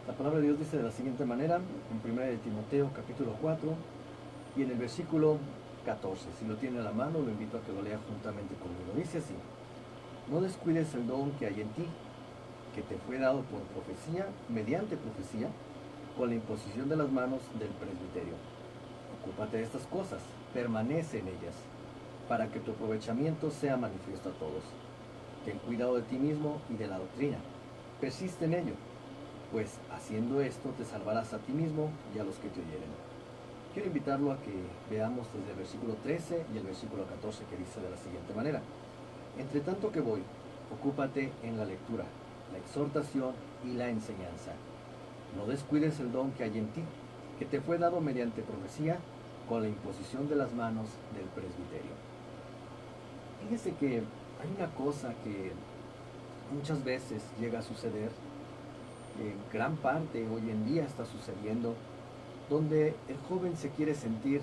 La palabra de Dios dice de la siguiente manera, en 1 de Timoteo capítulo 4 y en el versículo 14. Si lo tiene a la mano, lo invito a que lo lea juntamente conmigo. Dice así: no descuides el don que hay en ti, que te fue dado por profecía, mediante profecía, con la imposición de las manos del presbiterio. Ocúpate de estas cosas, permanece en ellas, para que tu aprovechamiento sea manifiesto a todos. Ten cuidado de ti mismo y de la doctrina. Persiste en ello, pues haciendo esto te salvarás a ti mismo y a los que te oyeren. Quiero invitarlo a que veamos desde el versículo 13 y el versículo 14, que dice de la siguiente manera: entre tanto que voy, ocúpate en la lectura, la exhortación y la enseñanza. No descuides el don que hay en ti, que te fue dado mediante profecía, con la imposición de las manos del presbiterio. Fíjese que hay una cosa que muchas veces llega a suceder, en gran parte hoy en día está sucediendo, donde el joven se quiere sentir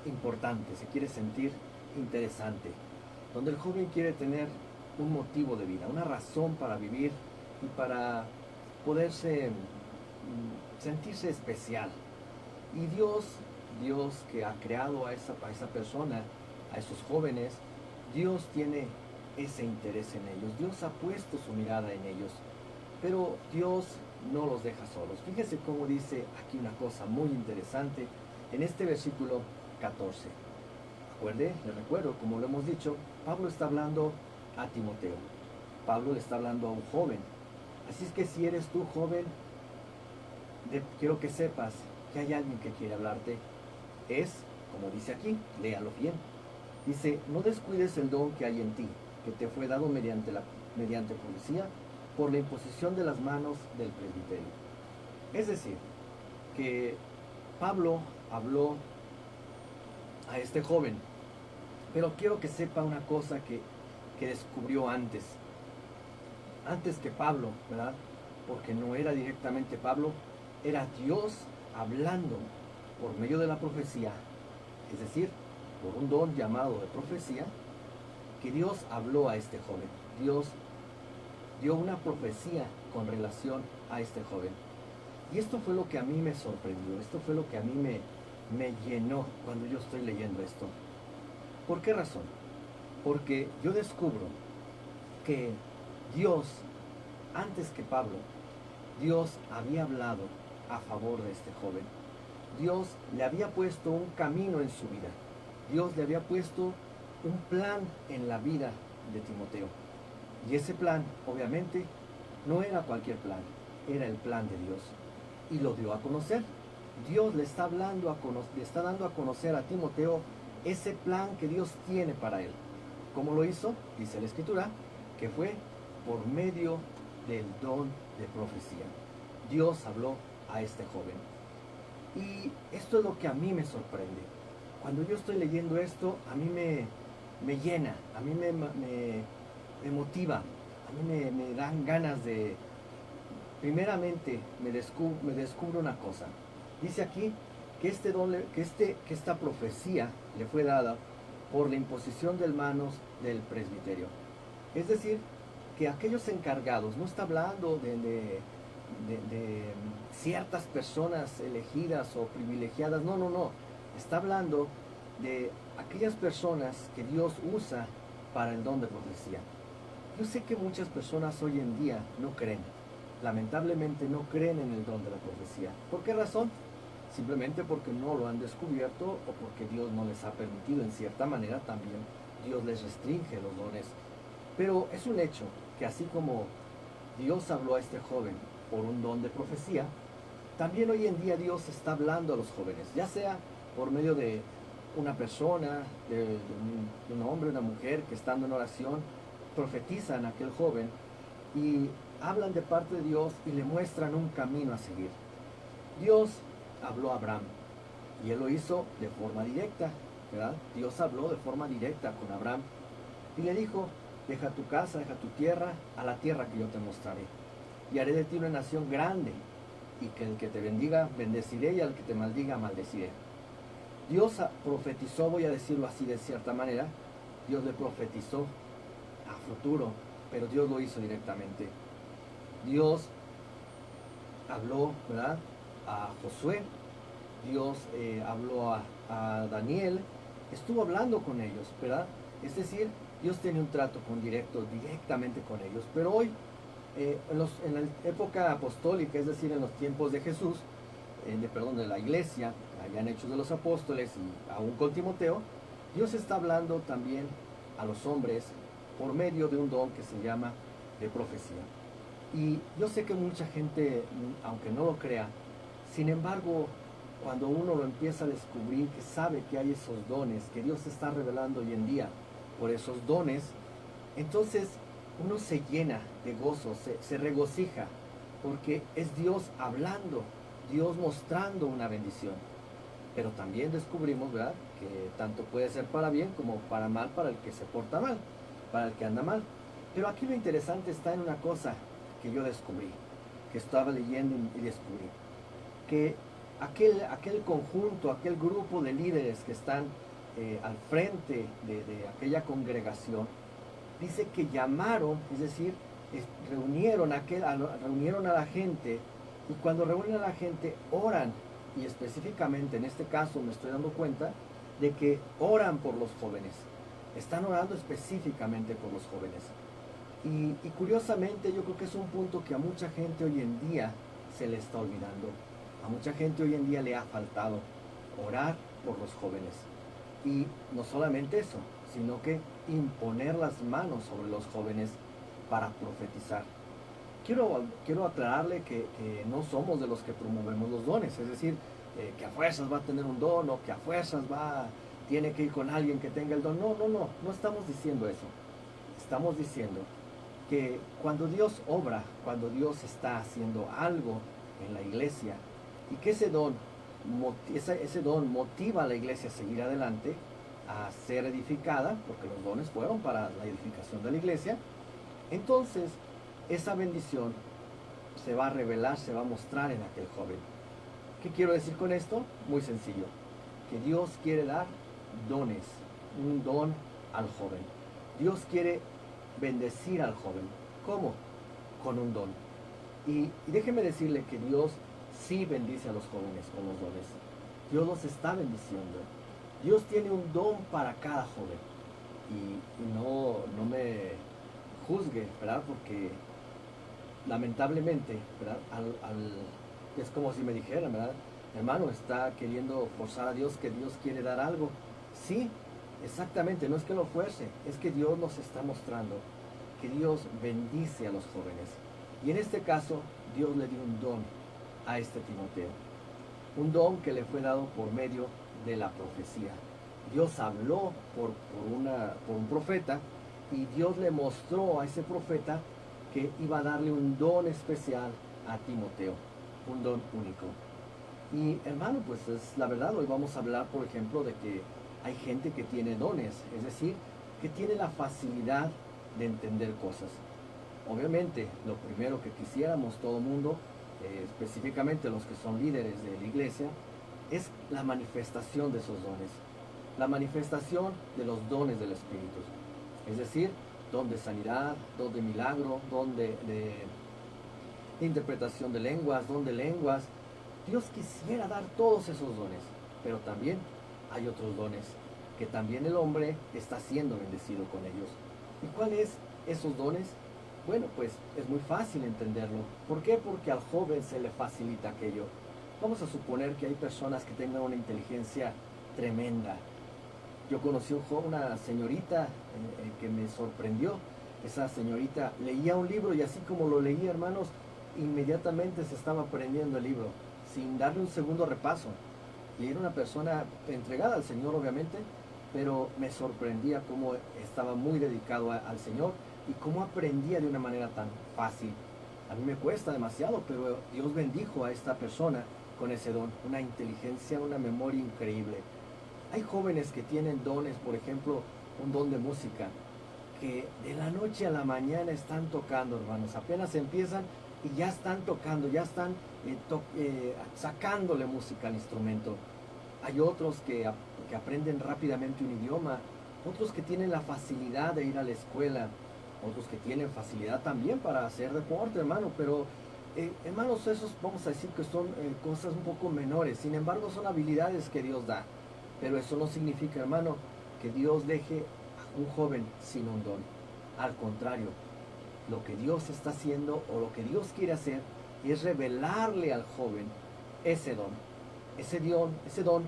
importante, se quiere sentir interesante, donde el joven quiere tener un motivo de vida, una razón para vivir y para poderse sentirse especial. Y Dios que ha creado a esa persona, a esos jóvenes, Dios tiene ese interés en ellos, Dios ha puesto su mirada en ellos, pero Dios no los deja solos. Fíjese cómo dice aquí una cosa muy interesante en este versículo 14. Le recuerdo, como lo hemos dicho, Pablo está hablando a Timoteo. Pablo le está hablando a un joven. Así es que si eres tú joven, quiero que sepas que hay alguien que quiere hablarte. Es, como dice aquí, léalo bien. Dice, no descuides el don que hay en ti, que te fue dado mediante profecía, por la imposición de las manos del presbiterio. Es decir, que Pablo habló a este joven, pero quiero que sepa una cosa que descubrió antes que Pablo, ¿verdad? Porque no era directamente Pablo, era Dios hablando por medio de la profecía, es decir, por un don llamado de profecía, que Dios habló a este joven. Dios dio una profecía con relación a este joven. Y esto fue lo que a mí me sorprendió, esto fue lo que a mí me llenó cuando yo estoy leyendo esto. ¿Por qué razón? Porque yo descubro que Dios, antes que Pablo, Dios había hablado a favor de este joven. Dios le había puesto un camino en su vida. Dios le había puesto un plan en la vida de Timoteo. Y ese plan, obviamente, no era cualquier plan, era el plan de Dios. Y lo dio a conocer. Dios le está le está dando a conocer a Timoteo ese plan que Dios tiene para él. ¿Cómo lo hizo? Dice la Escritura, que fue por medio del don de profecía. Dios habló a este joven. Y esto es lo que a mí me sorprende. Cuando yo estoy leyendo esto, a mí me llena, a mí me motiva, a mí me dan ganas de... Primeramente, me descubro una cosa. Dice aquí que que esta profecía le fue dada por la imposición de manos del presbiterio. Es decir, que aquellos encargados, no está hablando de ciertas personas elegidas o privilegiadas, no, no, no. Está hablando de aquellas personas que Dios usa para el don de profecía. Yo sé que muchas personas hoy en día no creen, lamentablemente no creen en el don de la profecía. ¿Por qué razón? Simplemente porque no lo han descubierto o porque Dios no les ha permitido. En cierta manera también Dios les restringe los dones. Pero es un hecho que así como Dios habló a este joven por un don de profecía, también hoy en día Dios está hablando a los jóvenes, ya sea por medio de una persona, de un hombre, una mujer que estando en oración profetizan a aquel joven y hablan de parte de Dios y le muestran un camino a seguir. Dios habló a Abraham y él lo hizo de forma directa, ¿verdad? Dios habló de forma directa con Abraham y le dijo, deja tu casa, deja tu tierra, a la tierra que yo te mostraré. Y haré de ti una nación grande, y que el que te bendiga, bendeciré, y al que te maldiga, maldeciré. Dios profetizó, voy a decirlo así de cierta manera, Dios le profetizó a futuro, pero Dios lo hizo directamente. Dios habló, ¿verdad?, a Josué, Dios habló a Daniel, estuvo hablando con ellos, ¿verdad? Es decir, Dios tiene un trato directamente con ellos. Pero hoy, en la época apostólica, es decir, en los tiempos de Jesús, de la iglesia, allá en Hechos de los Apóstoles y aún con Timoteo, Dios está hablando también a los hombres por medio de un don que se llama de profecía. Y yo sé que mucha gente, aunque no lo crea, sin embargo, cuando uno lo empieza a descubrir, que sabe que hay esos dones, que Dios se está revelando hoy en día por esos dones, entonces uno se llena de gozo, se regocija, porque es Dios hablando, Dios mostrando una bendición. Pero también descubrimos, ¿verdad?, que tanto puede ser para bien como para mal para el que se porta mal, para el que anda mal. Pero aquí lo interesante está en una cosa que yo descubrí, que estaba leyendo y descubrí, que aquel conjunto, aquel grupo de líderes que están al frente de aquella congregación, dice que llamaron, es decir, reunieron a la gente, y cuando reúnen a la gente oran, y específicamente en este caso me estoy dando cuenta de que oran por los jóvenes, están orando específicamente por los jóvenes. Y curiosamente yo creo que es un punto que a mucha gente hoy en día se le está olvidando. A mucha gente hoy en día le ha faltado orar por los jóvenes. Y no solamente eso, sino que imponer las manos sobre los jóvenes para profetizar. Quiero aclararle que no somos de los que promovemos los dones, es decir, que a fuerzas va a tener un don o que a fuerzas tiene que ir con alguien que tenga el don. No estamos diciendo eso. Estamos diciendo que cuando Dios obra, cuando Dios está haciendo algo en la iglesia y que ese don motiva a la iglesia a seguir adelante, a ser edificada, porque los dones fueron para la edificación de la iglesia, entonces esa bendición se va a revelar, se va a mostrar en aquel joven. ¿Qué quiero decir con esto? Muy sencillo, que Dios quiere dar dones, un don al joven. Dios quiere bendecir al joven. ¿Cómo? Con un don. Y déjeme decirle que Dios sí bendice a los jóvenes con los dones. Dios los está bendiciendo. Dios tiene un don para cada joven. Y no me juzgue, ¿verdad? Porque lamentablemente, ¿verdad?, es como si me dijeran, ¿verdad?, hermano, está queriendo forzar a Dios, que Dios quiere dar algo. Sí, exactamente, no es que lo fuerce, es que Dios nos está mostrando que Dios bendice a los jóvenes. Y en este caso, Dios le dio un don a este Timoteo. Un don que le fue dado por medio de la profecía. Dios habló por un profeta, y Dios le mostró a ese profeta que iba a darle un don especial a Timoteo, un don único. Y hermano, pues es la verdad, hoy vamos a hablar, por ejemplo, de que hay gente que tiene dones, es decir, que tiene la facilidad de entender cosas. Obviamente, lo primero que quisiéramos todo mundo, específicamente los que son líderes de la iglesia, es la manifestación de esos dones, la manifestación de los dones del Espíritu. Es decir, don de sanidad, don de milagro, don de interpretación de lenguas, don de lenguas. Dios quisiera dar todos esos dones, pero también hay otros dones que también el hombre está siendo bendecido con ellos. ¿Y cuáles esos dones? Bueno, pues es muy fácil entenderlo. ¿Por qué? Porque al joven se le facilita aquello. Vamos a suponer que hay personas que tengan una inteligencia tremenda. Yo conocí una señorita que me sorprendió. Esa señorita leía un libro y así como lo leía, hermanos, inmediatamente se estaba aprendiendo el libro, sin darle un segundo repaso. Y era una persona entregada al Señor, obviamente, pero me sorprendía cómo estaba muy dedicado al Señor y cómo aprendía de una manera tan fácil. A mí me cuesta demasiado, pero Dios bendijo a esta persona con ese don, una inteligencia, una memoria increíble. Hay jóvenes que tienen dones, por ejemplo, un don de música, que de la noche a la mañana están tocando, hermanos, apenas empiezan y ya están tocando, ya están sacándole música al instrumento. Hay otros que aprenden rápidamente un idioma, otros que tienen la facilidad de ir a la escuela, otros que tienen facilidad también para hacer deporte, hermano, pero hermanos, esos vamos a decir que son cosas un poco menores, sin embargo son habilidades que Dios da, pero eso no significa, hermano, que Dios deje a un joven sin un don. Al contrario, lo que Dios está haciendo o lo que Dios quiere hacer es revelarle al joven ese don, ese don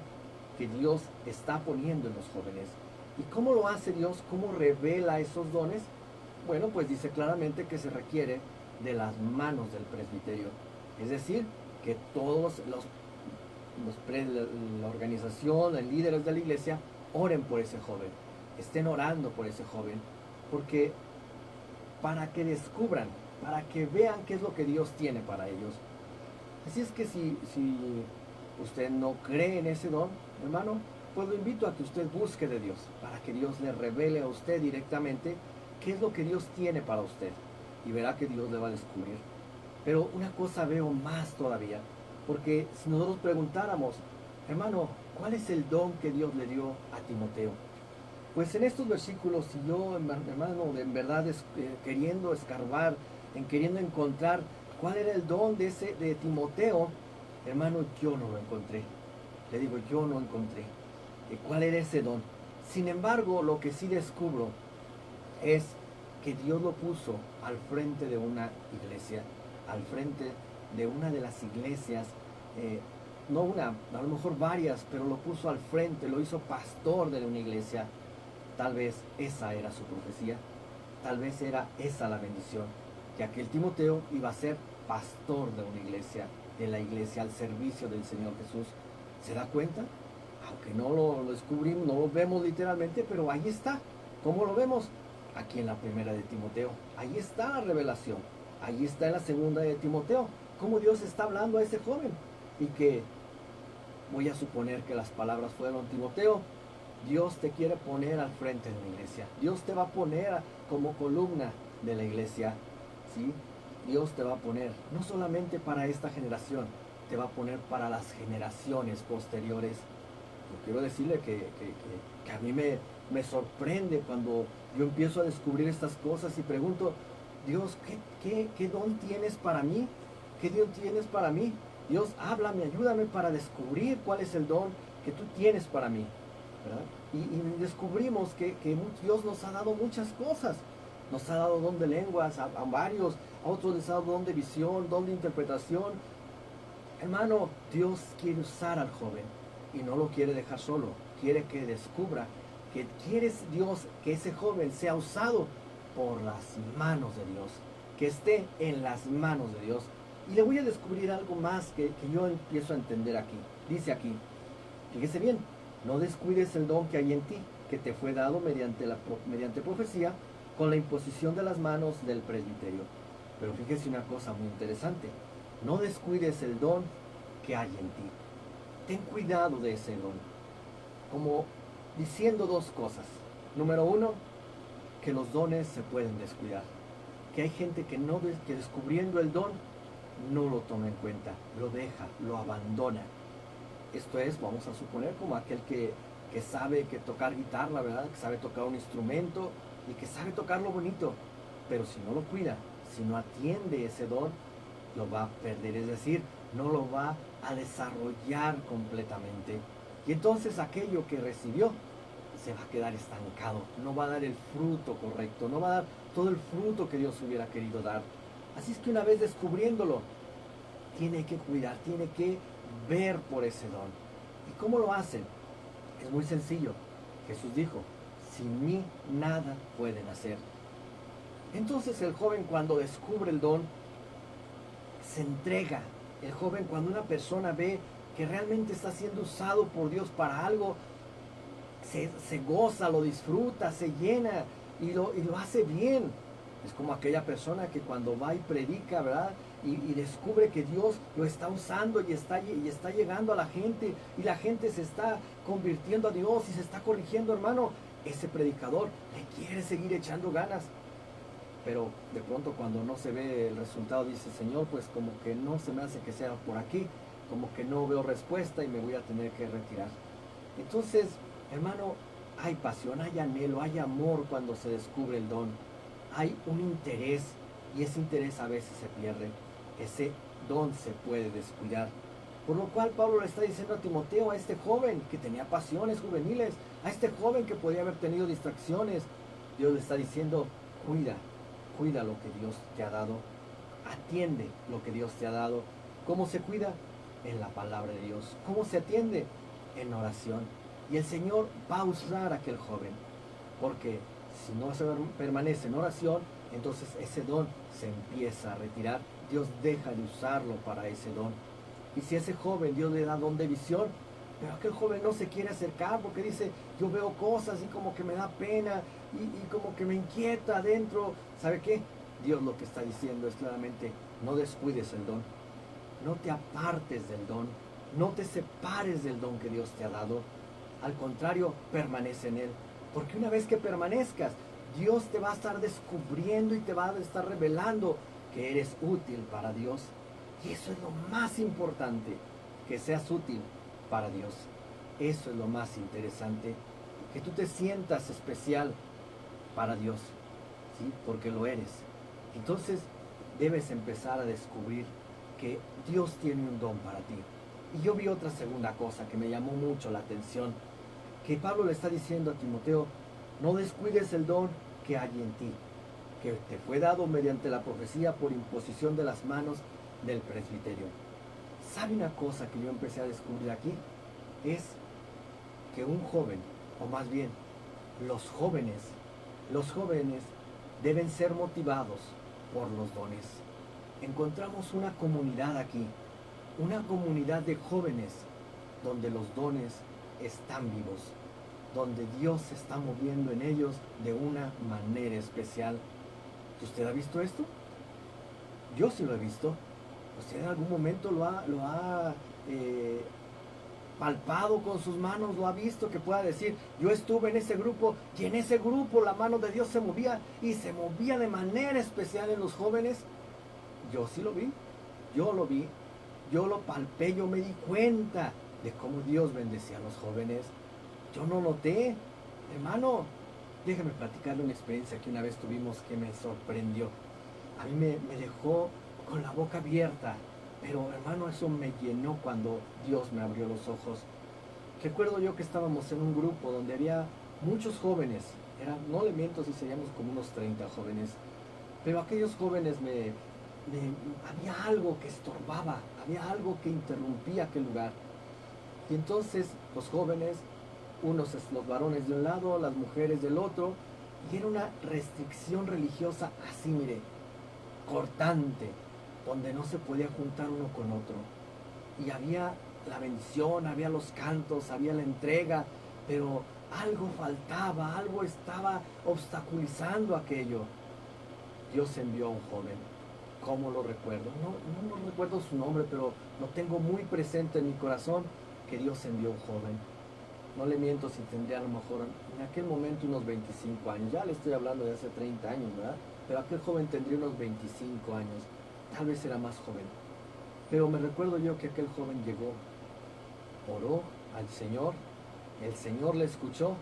que Dios está poniendo en los jóvenes. ¿Y cómo lo hace Dios? ¿Cómo revela esos dones? Bueno, pues dice claramente que se requiere de las manos del presbiterio. Es decir, que todos la organización, los líderes de la iglesia, oren por ese joven, estén orando por ese joven, porque para que descubran, para que vean qué es lo que Dios tiene para ellos. Así es que si usted no cree en ese don, hermano, pues lo invito a que usted busque de Dios, para que Dios le revele a usted directamente qué es lo que Dios tiene para usted. Y verá que Dios le va a descubrir. Pero una cosa veo más todavía, porque si nosotros preguntáramos, hermano, ¿cuál es el don que Dios le dio a Timoteo? Pues en estos versículos, si yo, hermano, en verdad queriendo escarbar, queriendo encontrar cuál era el don de Timoteo, hermano, yo no lo encontré. Le digo, yo no encontré. ¿Cuál era ese don? Sin embargo, lo que sí descubro es que Dios lo puso al frente de una iglesia, al frente de una de las iglesias, no una, a lo mejor varias, pero lo puso al frente, lo hizo pastor de una iglesia. Tal vez esa era su profecía, tal vez era esa la bendición, que aquel Timoteo iba a ser pastor de una iglesia, de la iglesia al servicio del Señor Jesús. ¿Se da cuenta? Aunque no lo descubrimos, no lo vemos literalmente, pero ahí está. ¿Cómo lo vemos? Aquí en la primera de Timoteo. Ahí está la revelación. Ahí está en la segunda de Timoteo. Cómo Dios está hablando a ese joven. Y que voy a suponer que las palabras fueron: Timoteo, Dios te quiere poner al frente de la iglesia. Dios te va a poner como columna de la iglesia. ¿Sí? Dios te va a poner no solamente para esta generación, te va a poner para las generaciones posteriores. Yo quiero decirle que a mí me sorprende cuando yo empiezo a descubrir estas cosas y pregunto: Dios, ¿qué don tienes para mí? ¿Qué don tienes para mí? Dios, háblame, ayúdame para descubrir cuál es el don que tú tienes para mí, ¿verdad? Y descubrimos que Dios nos ha dado muchas cosas. Nos ha dado don de lenguas a varios, a otros les ha dado don de visión, don de interpretación. Hermano, Dios quiere usar al joven y no lo quiere dejar solo. Quiere que descubra que quiere Dios que ese joven sea usado por las manos de Dios, que esté en las manos de Dios. Y le voy a descubrir algo más que yo empiezo a entender aquí. Dice aquí, fíjese bien, no descuides el don que hay en ti, que te fue dado mediante profecía, con la imposición de las manos del presbiterio. Pero fíjese una cosa muy interesante, no descuides el don que hay en ti. Ten cuidado de ese don. Como diciendo dos cosas. Número uno, que los dones se pueden descuidar. Que hay gente que descubriendo el don no lo toma en cuenta, lo deja, lo abandona. Esto es, vamos a suponer, como aquel que sabe tocar guitarra, ¿verdad? Que sabe tocar un instrumento y que sabe tocarlo bonito. Pero si no lo cuida, si no atiende ese don, lo va a perder, es decir, no lo va a desarrollar completamente. Y entonces aquello que recibió se va a quedar estancado, no va a dar el fruto correcto, no va a dar todo el fruto que Dios hubiera querido dar. Así es que una vez descubriéndolo, tiene que cuidar, tiene que ver por ese don. ¿Y cómo lo hacen? Es muy sencillo. Jesús dijo, sin mí nada pueden hacer. Entonces el joven, cuando descubre el don, se entrega. El joven, cuando una persona ve que realmente está siendo usado por Dios para algo, se goza, lo disfruta, se llena y lo hace bien. Es como aquella persona que cuando va y predica, ¿verdad? Y descubre que Dios lo está usando y está llegando a la gente y la gente se está convirtiendo a Dios y se está corrigiendo, hermano. Ese predicador le quiere seguir echando ganas. Pero de pronto cuando no se ve el resultado dice, Señor, pues como que no se me hace que sea por aquí, como que no veo respuesta y me voy a tener que retirar. Entonces, hermano, hay pasión, hay anhelo, hay amor cuando se descubre el don. Hay un interés y ese interés a veces se pierde. ese don se puede descuidar. Por lo cual Pablo le está diciendo a Timoteo, a este joven que tenía pasiones juveniles, a este joven que podía haber tenido distracciones, Dios le está diciendo, cuida lo que Dios te ha dado, atiende lo que Dios te ha dado. ¿Cómo se cuida? En la palabra de Dios. ¿Cómo se atiende? En oración. Y el Señor va a usar a aquel joven, porque si no se permanece en oración, entonces ese don se empieza a retirar. Dios deja de usarlo para ese don. Y si ese joven Dios le da don de visión, pero aquel joven no se quiere acercar porque dice, yo veo cosas y como que me da pena y como que me inquieta adentro. ¿Sabe qué? Dios lo que está diciendo es claramente, no descuides el don, no te apartes del don, no te separes del don que Dios te ha dado. Al contrario, permanece en él. Porque una vez que permanezcas, Dios te va a estar descubriendo y te va a estar revelando que eres útil para Dios. Y eso es lo más importante, que seas útil para Dios. Eso es lo más interesante, que tú te sientas especial para Dios, ¿sí? Porque lo eres. Entonces debes empezar a descubrir que Dios tiene un don para ti. Y yo vi otra segunda cosa que me llamó mucho la atención, que Pablo le está diciendo a Timoteo, no descuides el don que hay en ti, que te fue dado mediante la profecía por imposición de las manos del presbiterio. ¿Sabe una cosa que yo empecé a descubrir aquí? Es que un joven, o más bien los jóvenes deben ser motivados por los dones. Encontramos una comunidad aquí, una comunidad de jóvenes donde los dones están vivos, donde Dios se está moviendo en ellos de una manera especial. ¿Usted ha visto esto? Yo sí lo he visto. ¿Usted en algún momento lo ha palpado con sus manos, lo ha visto, que pueda decir, yo estuve en ese grupo y en ese grupo la mano de Dios se movía y se movía de manera especial en los jóvenes? Yo sí lo vi, yo lo vi, yo lo palpé, yo me di cuenta de cómo Dios bendecía a los jóvenes. Yo no noté, hermano, déjame platicarle una experiencia que una vez tuvimos que me sorprendió. A mí me dejó con la boca abierta, pero hermano, eso me llenó cuando Dios me abrió los ojos. Recuerdo yo que estábamos en un grupo donde había muchos jóvenes, no le miento si seríamos como unos 30 jóvenes, pero aquellos jóvenes había algo que estorbaba, había algo que interrumpía aquel lugar. Y entonces los jóvenes, los varones de un lado, las mujeres del otro, y era una restricción religiosa así, mire, cortante, donde no se podía juntar uno con otro. Y había la bendición, había los cantos, había la entrega, pero algo faltaba, algo estaba obstaculizando aquello. Dios envió a un joven. ¿Cómo lo recuerdo? No recuerdo su nombre, pero lo tengo muy presente en mi corazón, que Dios envió a un joven. No le miento si tendría a lo mejor en aquel momento unos 25 años. Ya le estoy hablando de hace 30 años, ¿verdad? Pero aquel joven tendría unos 25 años. Tal vez era más joven. Pero me recuerdo yo que aquel joven llegó, oró al Señor, el Señor le escuchó,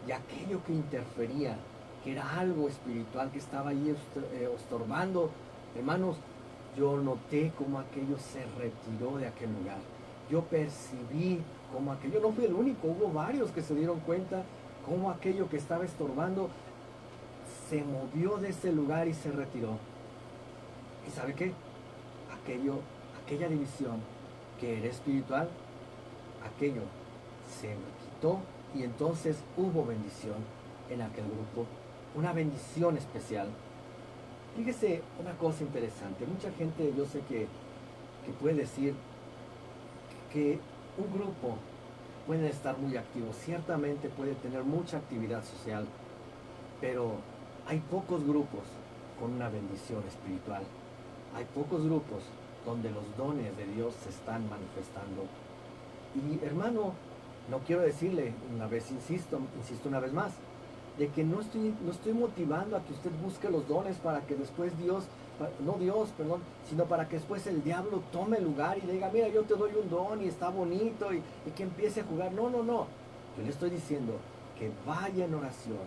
y aquello que interfería, que era algo espiritual que estaba ahí estorbando, hermanos, yo noté cómo aquello se retiró de aquel lugar. Yo percibí cómo aquello, no fui el único, hubo varios que se dieron cuenta cómo aquello que estaba estorbando se movió de ese lugar y se retiró. ¿Y sabe qué? Aquella división que era espiritual, aquello se quitó y entonces hubo bendición en aquel grupo, una bendición especial. Fíjese una cosa interesante, mucha gente yo sé que puede decir que un grupo puede estar muy activo, ciertamente puede tener mucha actividad social, pero hay pocos grupos con una bendición espiritual. Hay pocos grupos donde los dones de Dios se están manifestando. Y hermano, no quiero decirle una vez, insisto una vez más, de que no estoy motivando a que usted busque los dones para que después sino para que después el diablo tome lugar y le diga, mira, yo te doy un don y está bonito y que empiece a jugar. No. Yo le estoy diciendo que vaya en oración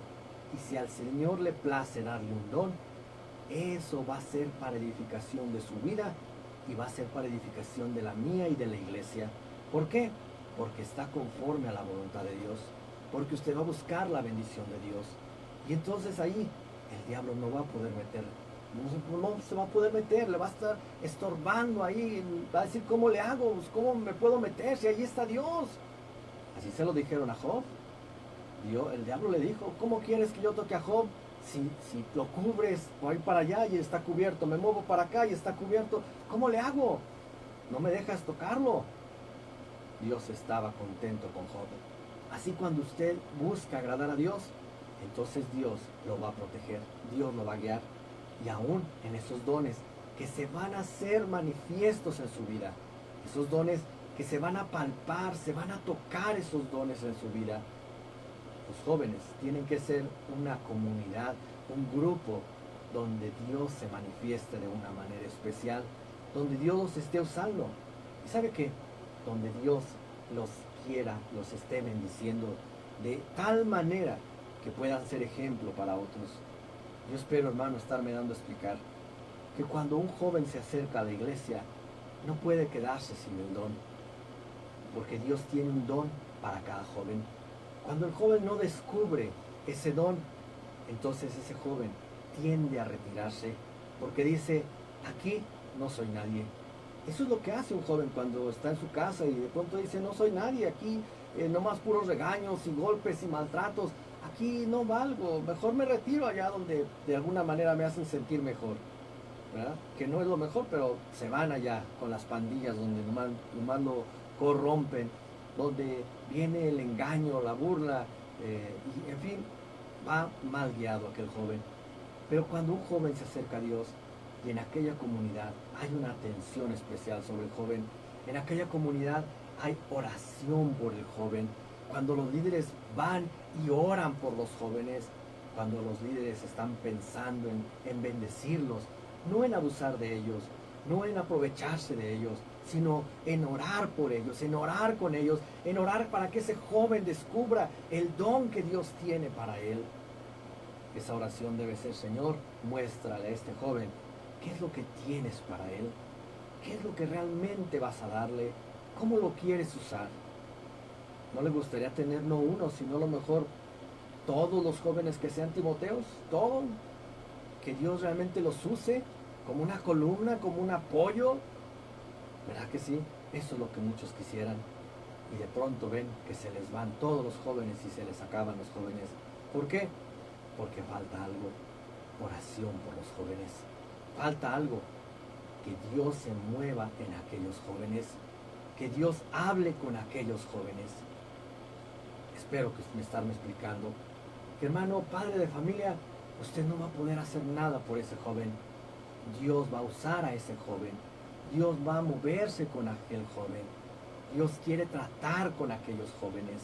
y si al Señor le place darle un don, eso va a ser para edificación de su vida y va a ser para edificación de la mía y de la iglesia. ¿Por qué? Porque está conforme a la voluntad de Dios, porque usted va a buscar la bendición de Dios. Y entonces ahí el diablo no va a poder meter, no se va a poder meter, le va a estar estorbando ahí, va a decir, ¿cómo le hago? ¿Cómo me puedo meter si ahí está Dios? Así se lo dijeron a Job. El diablo le dijo, ¿cómo quieres que yo toque a Job? Si lo cubres, voy para allá y está cubierto, me muevo para acá y está cubierto, ¿cómo le hago? No me dejas tocarlo. Dios estaba contento con Job. Así cuando usted busca agradar a Dios, entonces Dios lo va a proteger, Dios lo va a guiar. Y aún en esos dones que se van a hacer manifiestos en su vida, esos dones que se van a palpar, se van a tocar esos dones en su vida. Los jóvenes tienen que ser una comunidad, un grupo donde Dios se manifieste de una manera especial, donde Dios los esté usando. ¿Y sabe qué? Donde Dios los quiera, los esté bendiciendo de tal manera que puedan ser ejemplo para otros. Yo espero, hermano, estarme dando a explicar que cuando un joven se acerca a la iglesia, no puede quedarse sin el don, porque Dios tiene un don para cada joven. Cuando el joven no descubre ese don, entonces ese joven tiende a retirarse, porque dice, aquí no soy nadie. Eso es lo que hace un joven cuando está en su casa y de pronto dice, no soy nadie, aquí nomás puros regaños y golpes y maltratos, aquí no valgo, mejor me retiro allá donde de alguna manera me hacen sentir mejor, ¿verdad? Que no es lo mejor, pero se van allá con las pandillas donde nomás lo corrompen, donde viene el engaño, la burla, y en fin, va mal guiado aquel joven. Pero cuando un joven se acerca a Dios, y en aquella comunidad hay una atención especial sobre el joven, en aquella comunidad hay oración por el joven, cuando los líderes van y oran por los jóvenes, cuando los líderes están pensando en bendecirlos, no en abusar de ellos, no en aprovecharse de ellos, sino en orar por ellos, en orar con ellos, en orar para que ese joven descubra el don que Dios tiene para él. Esa oración debe ser, Señor, muéstrale a este joven qué es lo que tienes para él, qué es lo que realmente vas a darle, cómo lo quieres usar. ¿No le gustaría tener no uno, sino a lo mejor todos los jóvenes que sean Timoteos? Todos. Que Dios realmente los use como una columna, como un apoyo. ¿Verdad que sí? Eso es lo que muchos quisieran. Y de pronto ven que se les van todos los jóvenes y se les acaban los jóvenes. ¿Por qué? Porque falta algo. Oración por los jóvenes. Falta algo. Que Dios se mueva en aquellos jóvenes. Que Dios hable con aquellos jóvenes. Espero que me estarme explicando. Que hermano, padre de familia, usted no va a poder hacer nada por ese joven. Dios va a usar a ese joven. Dios va a moverse con aquel joven. Dios quiere tratar con aquellos jóvenes.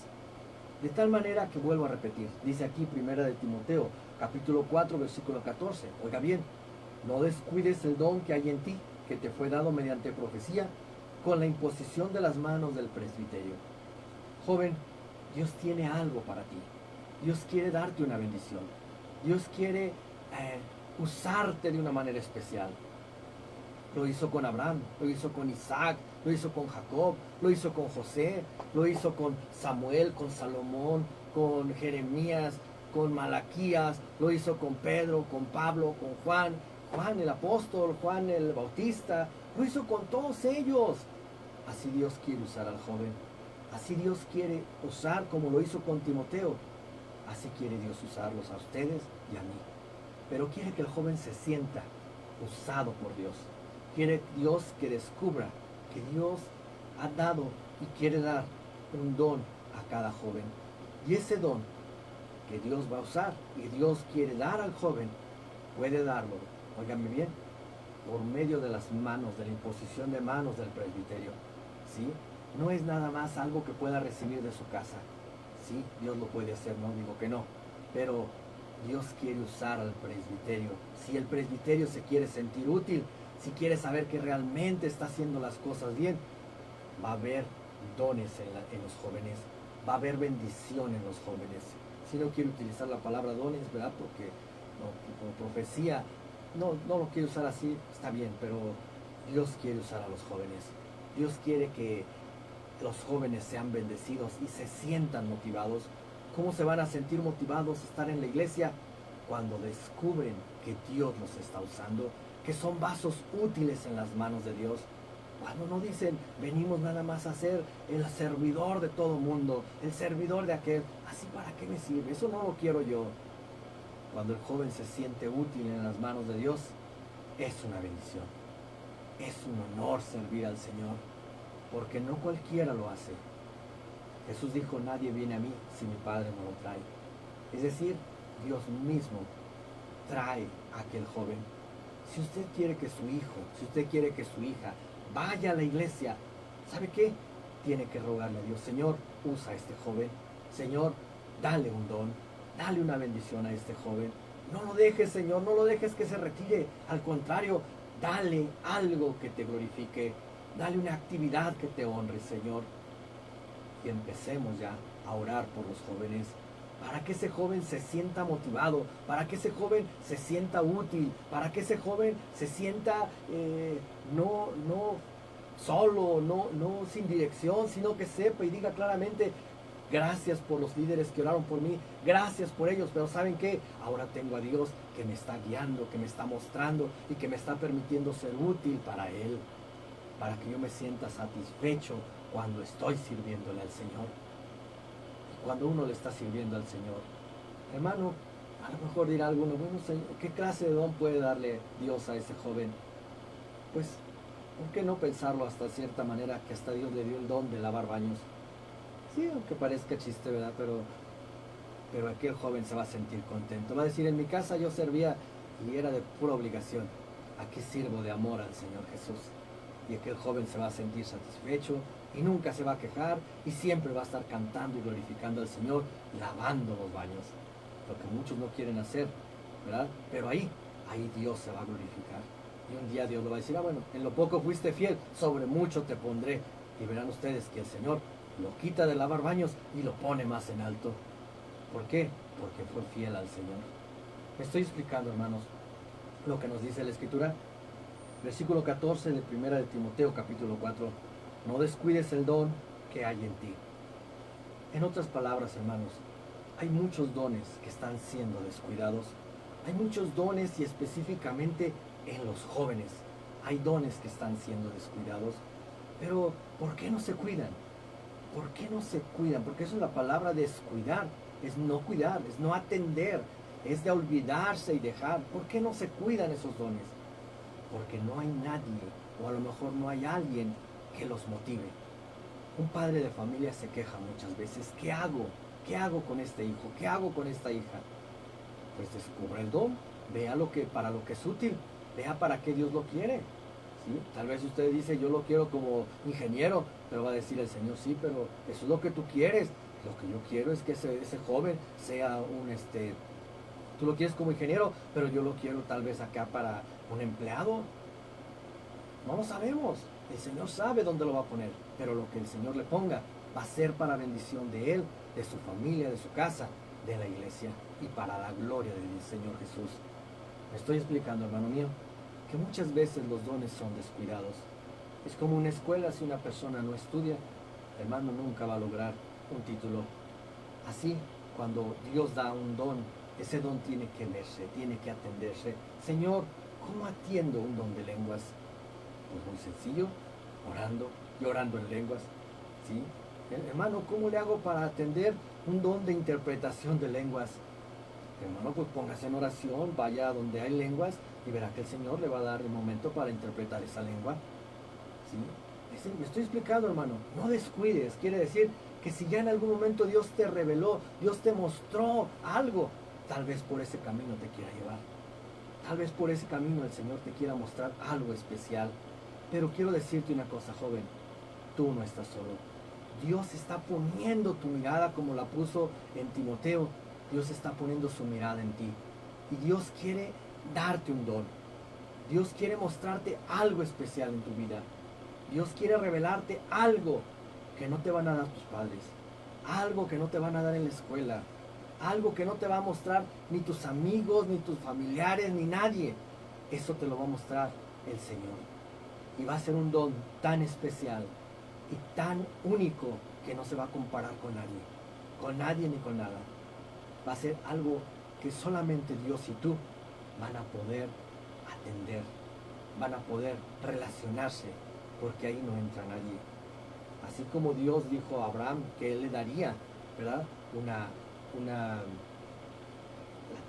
De tal manera que vuelvo a repetir. Dice aquí primera de Timoteo, capítulo 4, versículo 14. Oiga bien, no descuides el don que hay en ti, que te fue dado mediante profecía, con la imposición de las manos del presbiterio. Joven, Dios tiene algo para ti. Dios quiere darte una bendición. Dios quiere usarte de una manera especial. Lo hizo con Abraham, lo hizo con Isaac, lo hizo con Jacob, lo hizo con José, lo hizo con Samuel, con Salomón, con Jeremías, con Malaquías, lo hizo con Pedro, con Pablo, con Juan el apóstol, Juan el bautista, lo hizo con todos ellos. Así Dios quiere usar al joven, así Dios quiere usar como lo hizo con Timoteo, así quiere Dios usarlos a ustedes y a mí. Pero quiere que el joven se sienta usado por Dios. Quiere Dios que descubra que Dios ha dado y quiere dar un don a cada joven. Y ese don que Dios va a usar y Dios quiere dar al joven, puede darlo, óigame bien, por medio de las manos, de la imposición de manos del presbiterio. ¿Sí? No es nada más algo que pueda recibir de su casa. Sí, Dios lo puede hacer, no digo que no. Pero Dios quiere usar al presbiterio. Si el presbiterio se quiere sentir útil, si quiere saber que realmente está haciendo las cosas bien, va a haber dones en los jóvenes, va a haber bendición en los jóvenes. Si no quiero utilizar la palabra dones, ¿verdad? Porque no, como profecía, no lo quiere usar así, está bien, pero Dios quiere usar a los jóvenes. Dios quiere que los jóvenes sean bendecidos y se sientan motivados. ¿Cómo se van a sentir motivados a estar en la iglesia? Cuando descubren que Dios los está usando, que son vasos útiles en las manos de Dios. Cuando no dicen, venimos nada más a ser el servidor de todo mundo, el servidor de aquel, así para qué me sirve, eso no lo quiero yo. Cuando el joven se siente útil en las manos de Dios, es una bendición. Es un honor servir al Señor, porque no cualquiera lo hace. Jesús dijo, nadie viene a mí si mi Padre no lo trae. Es decir, Dios mismo trae a aquel joven. Si usted quiere que su hijo, si usted quiere que su hija vaya a la iglesia, ¿sabe qué? Tiene que rogarle a Dios, Señor, usa a este joven. Señor, dale un don, dale una bendición a este joven. No lo dejes, Señor, no lo dejes que se retire. Al contrario, dale algo que te glorifique. Dale una actividad que te honre, Señor. Y empecemos ya a orar por los jóvenes, para que ese joven se sienta motivado, para que ese joven se sienta útil, para que ese joven se sienta no solo, no sin dirección, sino que sepa y diga claramente, gracias por los líderes que oraron por mí, gracias por ellos, pero ¿saben qué? Ahora tengo a Dios que me está guiando, que me está mostrando y que me está permitiendo ser útil para Él, para que yo me sienta satisfecho cuando estoy sirviéndole al Señor. Y cuando uno le está sirviendo al Señor, hermano, a lo mejor dirá alguno, bueno, Señor, ¿qué clase de don puede darle Dios a ese joven? Pues, ¿por qué no pensarlo hasta cierta manera que hasta Dios le dio el don de lavar baños? Sí, aunque parezca chiste, ¿verdad? Pero aquel joven se va a sentir contento. Va a decir, en mi casa yo servía y era de pura obligación. Aquí sirvo de amor al Señor Jesús. Y aquel joven se va a sentir satisfecho y nunca se va a quejar y siempre va a estar cantando y glorificando al Señor, lavando los baños. Lo que muchos no quieren hacer, ¿verdad? Pero ahí Dios se va a glorificar. Y un día Dios lo va a decir, bueno, en lo poco fuiste fiel, sobre mucho te pondré. Y verán ustedes que el Señor lo quita de lavar baños y lo pone más en alto. ¿Por qué? Porque fue fiel al Señor. Me estoy explicando, hermanos, lo que nos dice la Escritura. Versículo 14 de 1 de Timoteo, capítulo 4. No descuides el don que hay en ti. En otras palabras, hermanos, hay muchos dones que están siendo descuidados. Hay muchos dones y específicamente en los jóvenes. Hay dones que están siendo descuidados. Pero, ¿por qué no se cuidan? ¿Por qué no se cuidan? Porque eso es la palabra descuidar. Es no cuidar, es no atender, es de olvidarse y dejar. ¿Por qué no se cuidan esos dones? Porque no hay nadie, o a lo mejor no hay alguien que los motive. Un padre de familia se queja muchas veces, ¿qué hago? ¿Qué hago con este hijo? ¿Qué hago con esta hija? Pues descubra el don, vea para lo que es útil, vea para qué Dios lo quiere. ¿Sí? Tal vez usted dice, yo lo quiero como ingeniero, pero va a decir el Señor, sí, pero eso es lo que tú quieres. Lo que yo quiero es que ese joven sea tú lo quieres como ingeniero, pero yo lo quiero tal vez acá para un empleado. No lo sabemos. El Señor sabe dónde lo va a poner, pero lo que el Señor le ponga va a ser para bendición de él, de su familia, de su casa, de la iglesia y para la gloria del Señor Jesús. Me estoy explicando, hermano mío, que muchas veces los dones son descuidados. Es como una escuela, si una persona no estudia, hermano, nunca va a lograr un título. Así, cuando Dios da un don, ese don tiene que verse, tiene que atenderse. Señor, ¿cómo atiendo un don de lenguas? Pues muy sencillo, orando y orando en lenguas. ¿Sí? Hermano, ¿cómo le hago para atender un don de interpretación de lenguas? Hermano, pues póngase en oración, vaya a donde hay lenguas y verá que el Señor le va a dar el momento para interpretar esa lengua. ¿Sí? Me estoy explicando, hermano. No descuides, quiere decir que si ya en algún momento Dios te reveló, Dios te mostró algo, tal vez por ese camino te quiera llevar. Tal vez por ese camino el Señor te quiera mostrar algo especial. Pero quiero decirte una cosa, joven. Tú no estás solo. Dios está poniendo tu mirada como la puso en Timoteo. Dios está poniendo su mirada en ti. Y Dios quiere darte un don. Dios quiere mostrarte algo especial en tu vida. Dios quiere revelarte algo que no te van a dar tus padres. Algo que no te van a dar en la escuela. Algo que no te va a mostrar ni tus amigos, ni tus familiares, ni nadie. Eso te lo va a mostrar el Señor. Y va a ser un don tan especial y tan único que no se va a comparar con nadie ni con nada. Va a ser algo que solamente Dios y tú van a poder atender, van a poder relacionarse, porque ahí no entra nadie. Así como Dios dijo a Abraham que Él le daría, ¿verdad? La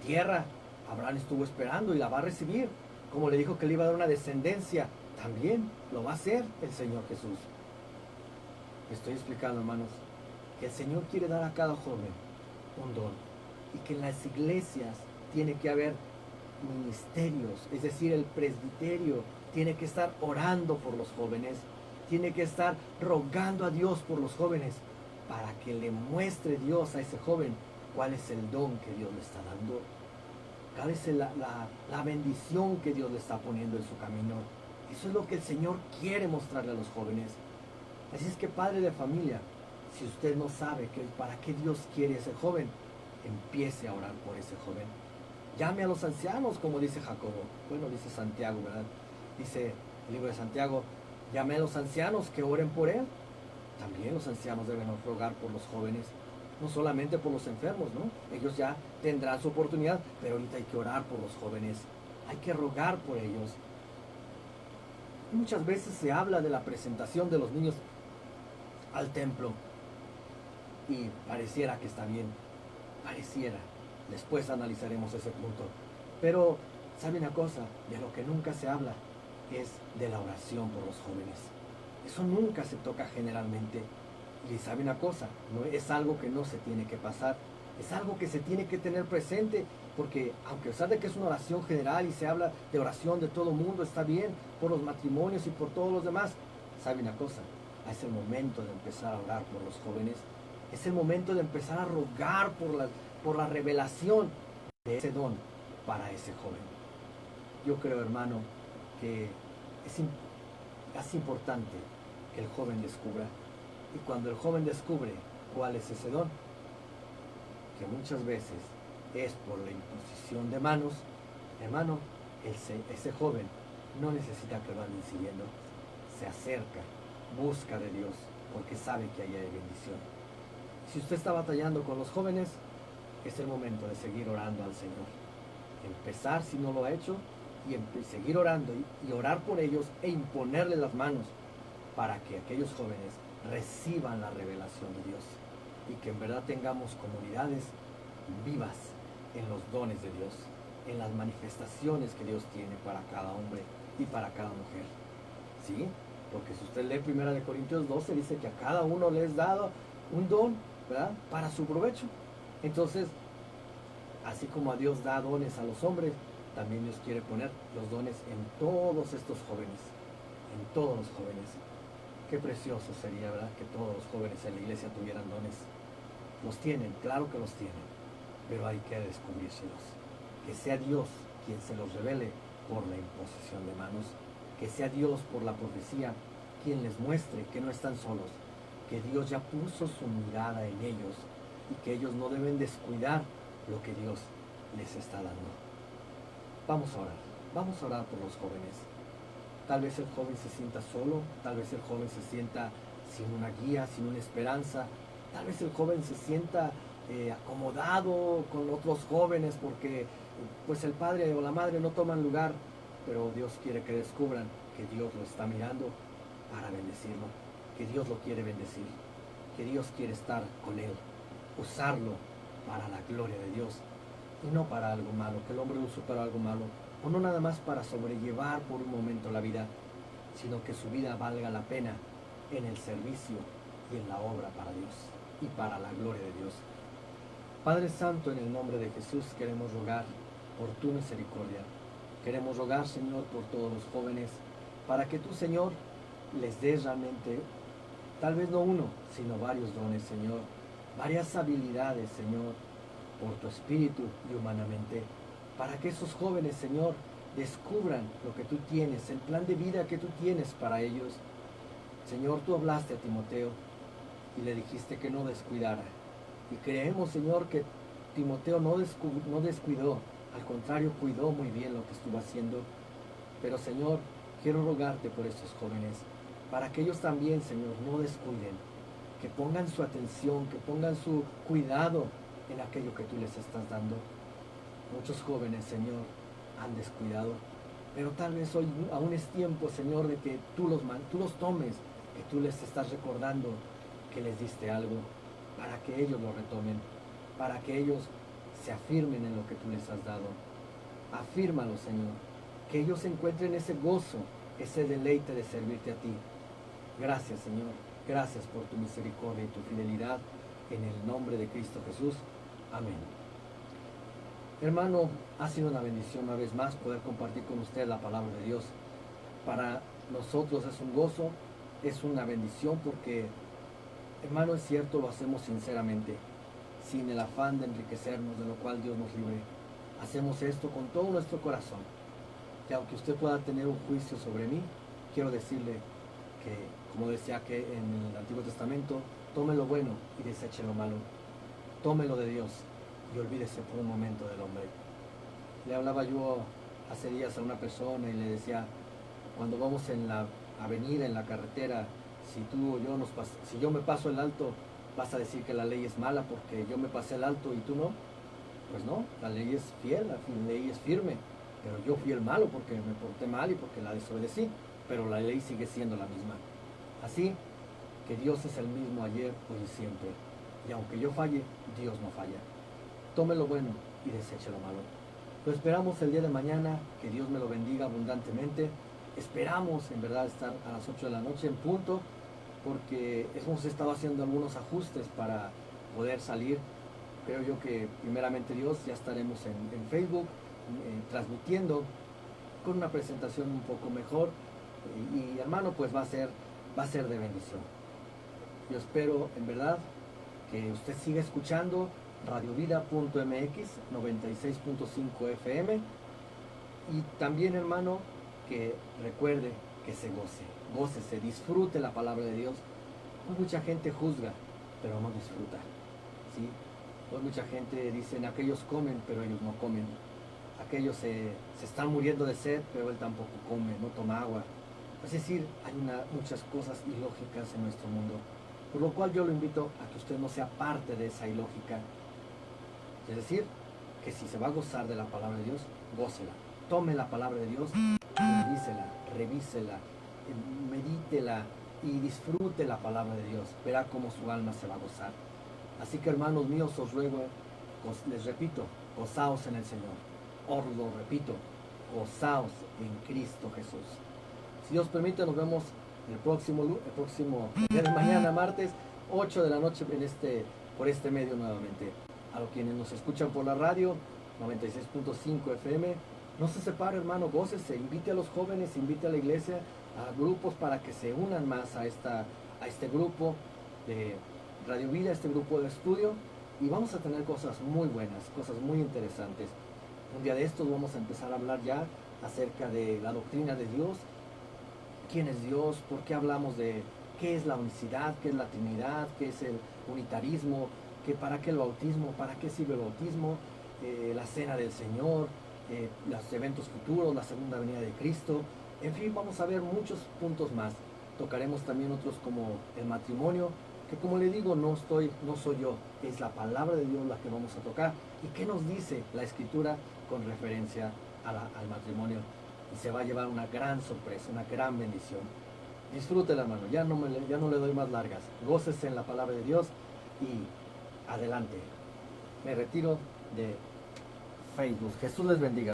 tierra, Abraham estuvo esperando y la va a recibir. Como le dijo que le iba a dar una descendencia, también lo va a hacer el Señor Jesús. Me estoy explicando, hermanos, que el Señor quiere dar a cada joven un don y que en las iglesias tiene que haber ministerios, es decir, el presbiterio tiene que estar orando por los jóvenes, tiene que estar rogando a Dios por los jóvenes para que le muestre Dios a ese joven cuál es el don que Dios le está dando, cuál es la bendición que Dios le está poniendo en su camino. Eso es lo que el Señor quiere mostrarle a los jóvenes. Así es que, padre de familia, si usted no sabe para qué Dios quiere ese joven, empiece a orar por ese joven. Llame a los ancianos, como dice Jacobo. Bueno, dice Santiago, ¿verdad? Dice el libro de Santiago, llame a los ancianos que oren por él. También los ancianos deben rogar por los jóvenes, no solamente por los enfermos, ¿no? Ellos ya tendrán su oportunidad, pero ahorita hay que orar por los jóvenes, hay que rogar por ellos. Muchas veces se habla de la presentación de los niños al templo y pareciera que está bien, pareciera. Después analizaremos ese punto. Pero, ¿sabe una cosa? De lo que nunca se habla es de la oración por los jóvenes. Eso nunca se toca generalmente. Y sabe una cosa, no es algo que no se tiene que pasar, es algo que se tiene que tener presente, porque aunque sabe que es una oración general y se habla de oración de todo el mundo, está bien, por los matrimonios y por todos los demás, sabe una cosa, es el momento de empezar a orar por los jóvenes, es el momento de empezar a rogar por la revelación de ese don para ese joven. Yo creo, hermano, que es importante que el joven descubra. Y cuando el joven descubre cuál es ese don, que muchas veces es por la imposición de manos, hermano, ese joven no necesita que lo anden siguiendo. Se acerca, busca de Dios, porque sabe que ahí hay bendición. Si usted está batallando con los jóvenes, es el momento de seguir orando al Señor. Empezar, si no lo ha hecho, y seguir orando y orar por ellos e imponerle las manos para que aquellos jóvenes reciban la revelación de Dios y que en verdad tengamos comunidades vivas en los dones de Dios, en las manifestaciones que Dios tiene para cada hombre y para cada mujer. ¿Sí? Porque si usted lee 1 Corintios 12, dice que a cada uno le es dado un don, ¿verdad? Para su provecho. Entonces, así como a Dios da dones a los hombres, también Dios quiere poner los dones en todos estos jóvenes, en todos los jóvenes. Qué precioso sería, ¿verdad?, que todos los jóvenes en la iglesia tuvieran dones. Los tienen, claro que los tienen, pero hay que descubrírselos. Que sea Dios quien se los revele por la imposición de manos. Que sea Dios por la profecía quien les muestre que no están solos. Que Dios ya puso su mirada en ellos y que ellos no deben descuidar lo que Dios les está dando. Vamos a orar por los jóvenes. Tal vez el joven se sienta solo, tal vez el joven se sienta sin una guía, sin una esperanza, tal vez el joven se sienta acomodado con otros jóvenes porque pues el padre o la madre no toman lugar, pero Dios quiere que descubran que Dios lo está mirando para bendecirlo, que Dios lo quiere bendecir, que Dios quiere estar con él, usarlo para la gloria de Dios y no para algo malo, que el hombre use para algo malo, o no nada más para sobrellevar por un momento la vida, sino que su vida valga la pena en el servicio y en la obra para Dios y para la gloria de Dios. Padre Santo, en el nombre de Jesús queremos rogar por tu misericordia. Queremos rogar, Señor, por todos los jóvenes, para que tú, Señor, les des realmente, tal vez no uno, sino varios dones, Señor, varias habilidades, Señor, por tu espíritu y humanamente, para que esos jóvenes, Señor, descubran lo que tú tienes, el plan de vida que tú tienes para ellos. Señor, tú hablaste a Timoteo y le dijiste que no descuidara. Y creemos, Señor, que Timoteo no descuidó, al contrario, cuidó muy bien lo que estuvo haciendo. Pero Señor, quiero rogarte por estos jóvenes, para que ellos también, Señor, no descuiden, que pongan su atención, que pongan su cuidado en aquello que tú les estás dando. Muchos jóvenes, Señor, han descuidado, pero tal vez hoy aún es tiempo, Señor, de que tú los tomes, que tú les estás recordando que les diste algo, para que ellos lo retomen, para que ellos se afirmen en lo que tú les has dado. Afírmalo, Señor, que ellos encuentren ese gozo, ese deleite de servirte a ti. Gracias, Señor, gracias por tu misericordia y tu fidelidad, en el nombre de Cristo Jesús. Amén. Hermano, ha sido una bendición una vez más poder compartir con usted la palabra de Dios. Para nosotros es un gozo, es una bendición porque, hermano, es cierto, lo hacemos sinceramente, sin el afán de enriquecernos, de lo cual Dios nos libre. Hacemos esto con todo nuestro corazón. Y aunque usted pueda tener un juicio sobre mí, quiero decirle que, como decía que en el Antiguo Testamento, tome lo bueno y deseche lo malo. Tome lo de Dios y olvídese por un momento del hombre. Le hablaba yo hace días a una persona y le decía, cuando vamos en la avenida, en la carretera, si yo me paso el alto, vas a decir que la ley es mala porque yo me pasé el alto y tú no. Pues no, la ley es fiel, la ley es firme, pero yo fui el malo porque me porté mal y porque la desobedecí, pero la ley sigue siendo la misma. Así que Dios es el mismo ayer, hoy y siempre. Y aunque yo falle, Dios no falla. Tome lo bueno y deseche lo malo. Lo esperamos el día de mañana, que Dios me lo bendiga abundantemente. Esperamos en verdad estar a las 8 de la noche en punto, porque hemos estado haciendo algunos ajustes para poder salir. Creo yo que primeramente Dios ya estaremos en Facebook transmitiendo con una presentación un poco mejor y hermano, pues va a ser de bendición. Yo espero en verdad que usted siga escuchando radiovida.mx 96.5 FM y también, hermano, que recuerde que se gócese, disfrute la palabra de Dios. Hoy mucha gente juzga, pero no disfruta, ¿sí? Hoy mucha gente dice, aquellos comen, pero ellos no comen. Aquellos se están muriendo de sed, pero él tampoco come, no toma agua. Es decir, hay muchas cosas ilógicas en nuestro mundo. Por lo cual yo lo invito a que usted no sea parte de esa ilógica. Es decir, que si se va a gozar de la palabra de Dios, gócela. Tome la palabra de Dios, revísela, medítela y disfrute la palabra de Dios. Verá cómo su alma se va a gozar. Así que, hermanos míos, os ruego, les repito, gozaos en el Señor. Os lo repito, gozaos en Cristo Jesús. Si Dios permite, nos vemos el próximo día de mañana, martes, 8 de la noche, por este medio nuevamente. A los quienes nos escuchan por la radio, 96.5 FM, no se separe, hermano, gócese, invite a los jóvenes, invite a la iglesia, a grupos para que se unan más a este grupo de Radio Vida, este grupo de estudio, y vamos a tener cosas muy buenas, cosas muy interesantes. Un día de estos vamos a empezar a hablar ya acerca de la doctrina de Dios, quién es Dios, por qué hablamos de qué es la unicidad, qué es la Trinidad, qué es el unitarismo, para qué el bautismo, para qué sirve el bautismo, la cena del Señor, los eventos futuros, la segunda venida de Cristo. En fin, vamos a ver muchos puntos más. Tocaremos también otros como el matrimonio, que como le digo, no soy yo, es la palabra de Dios la que vamos a tocar. ¿Y qué nos dice la Escritura con referencia al matrimonio? Y se va a llevar una gran sorpresa, una gran bendición. Disfrútela, hermano, ya no le doy más largas. Gócese en la palabra de Dios y adelante. Me retiro de Facebook. Jesús les bendiga.